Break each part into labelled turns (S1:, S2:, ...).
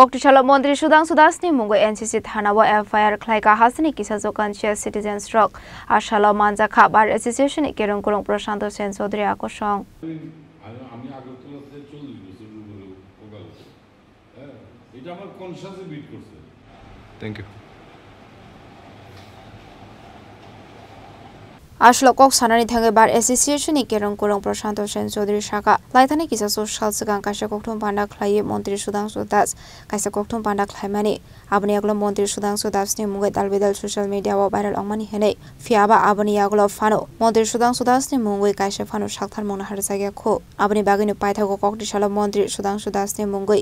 S1: Koktishala Mondri Sudangsu Dasni Mungo NCC Thanawa FIR Klaika Hasani Kisazo Conscious Citizens Rock Ashala Manza Kabar Association Kerong Kurong Prashanto Sen Sodri Akosong.
S2: Thank you.
S1: Ashlo Kok Sanani Thange Bar Association Kerong Kurong Prashanto Sen Sodri Shaka Laitani Kisa Social Sagan Kasha Koktum Panda Klai Montri Sudangsu Das Kaisa Koktum Panda Klaimani Abani Aglo Montri Sudangsu Das Ni Mungo Dalbidal social media wa viral Ongmani Hene Fiaba Abani Aglo Fano Montri Sudangsu Das Ni Mungo Kaisa Fano Shakthar Mona Harsagya Kho Abani Baginu Paithago Koktishala Montri Sudangsu Das Ni Mungo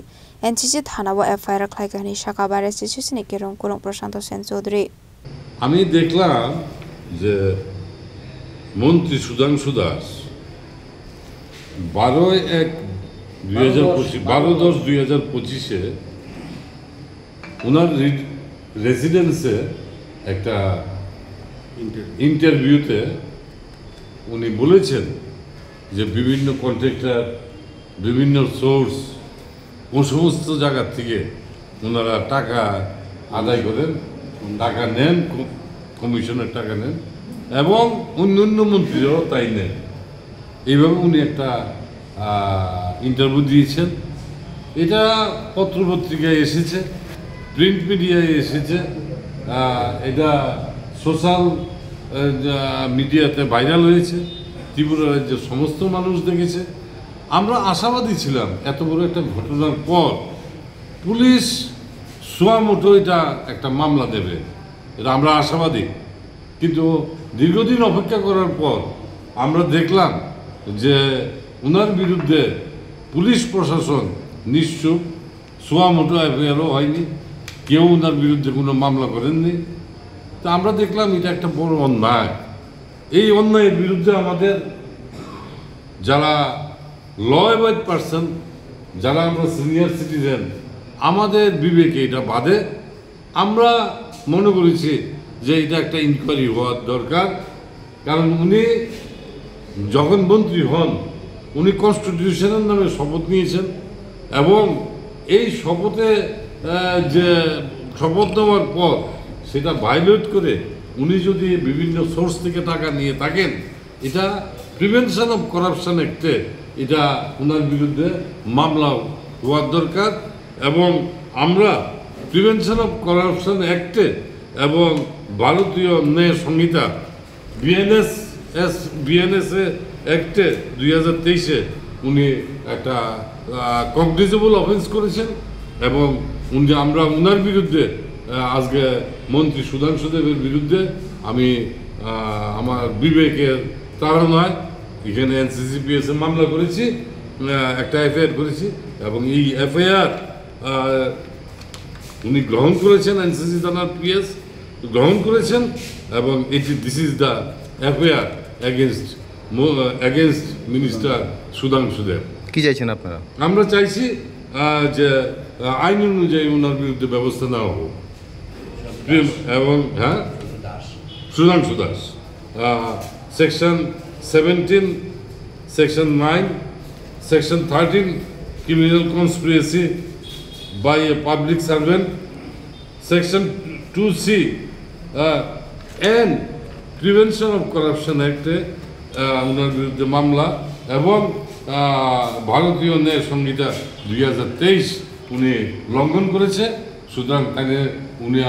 S1: NCC Thanawa FIR Klaikani Shaka Bar Association Kerong Kurong Prashanto Sen Sodri
S3: আমি দেখলাম যে মন্ত্রী সুধাংশু দাস 12/10/2025 ওনার রেসিডেন্সে একটা ইন্টারভিউতে উনি বলেছেন যে বিভিন্ন কন্ট্রাক্টর বিভিন্ন সোর্স ও সমস্ত জায়গা থেকে ওনারা টাকা আদায় করেন টাকা নেন কমিশনের টাকা নেন এবং অন্যান্য মন্ত্রীরাও তাই নেন এইভাবে উনি একটা ইন্টারভিউ দিয়েছেন এটা পত্রপত্রিকায় এসেছে প্রিন্ট মিডিয়ায় এসেছে এটা সোশ্যাল মিডিয়াতে ভাইরাল হয়েছে ত্রিপুরা রাজ্যের সমস্ত মানুষ দেখেছে আমরা আশাবাদী ছিলাম এত বড় একটা ঘটনার পর পুলিশ সোয়ামোটো এটা একটা মামলা দেবে এটা আমরা আশাবাদী কিন্তু দীর্ঘদিন অপেক্ষা করার পর আমরা দেখলাম যে ওনার বিরুদ্ধে পুলিশ প্রশাসন নিশ্চুপ সোয়ামোটো এফআইআরও হয়নি কেউ ওনার বিরুদ্ধে কোনো মামলা করেননি তা আমরা দেখলাম এটা একটা বড় অন্যায় এই অন্যায়ের বিরুদ্ধে আমাদের যারা ল অ্যাবাইড পারসন যারা আমরা সিনিয়র সিটিজেন আমাদের বিবেকে এটা বাদে আমরা মনে করেছি যে এটা একটা ইনকোয়ারি হওয়ার দরকার কারণ উনি যখন মন্ত্রী হন উনি কনস্টিটিউশনের নামে শপথ নিয়েছেন এবং এই শপথে যে শপথ নেওয়ার পর সেটা ভায়োলেট করে উনি যদি বিভিন্ন সোর্স থেকে টাকা নিয়ে থাকেন এটা প্রিভেনশন অফ করাপশন অ্যাক্টে এটা ওনার বিরুদ্ধে মামলা হওয়ার দরকার এবং আমরা প্রিভেনশন অফ করাপশন অ্যাক্টে এবং ভারতীয় ন্যায় সংহিতা বিএনএসএ অ্যাক্টে 2023-এ উনি একটা কগনিজেবল অফেন্স করেছেন এবং আমরা ওনার বিরুদ্ধে আজকে মন্ত্রী সুধাংশু দেবের বিরুদ্ধে আমি আমার বিবেকের তাড়নায় এখানে এনসিসিপিএসে মামলা করেছি একটা এফআইআর করেছি এবং এই এফআইআর উনি গ্রহণ করেছেন এনসিসি থানার পিএস গ্রহণ করেছেন এবং this is the FIR against minister Sudhanshu Deb
S2: কি চাইছেন আপনারা
S3: আমরা চাইছি যে আইন অনুযায়ী ওনার বিরুদ্ধে ব্যবস্থা নেওয়া হোক এবং হ্যাঁ Sudhanshu Das section 17 section 9 section 13 criminal conspiracy by a public servant section 2C and prevention of corruption act ওনার বিরুদ্ধে মামলা এবং ভারতীয় ন্যায় সংহিতা 2023 উনি লঙ্ঘন করেছে সুতরাং তাকে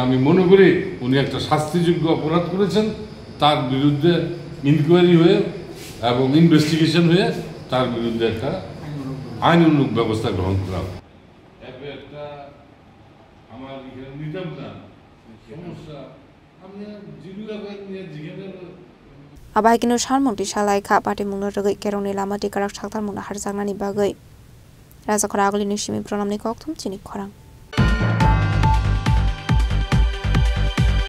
S3: আমি মনে করি উনি একটা শাস্তিযোগ্য অপরাধ করেছেন তার বিরুদ্ধে ইনকোয়ারি হয়ে এবং ইনভেস্টিগেশন হয়ে তার বিরুদ্ধে একটা আইনানুগ ব্যবস্থা গ্রহণ করা একটা আমার এখানে নিতাম না সমস্যা আমি জিরুলা নিয়ে জিজ্ঞাসা
S1: Abahikino Shalmonti Shalai Ka Party Mungaroi Keroni Lamati Karak Shaktar Muna Harzanani Bagoi Razakora Nishimi Pronamni Koktum Chini Korang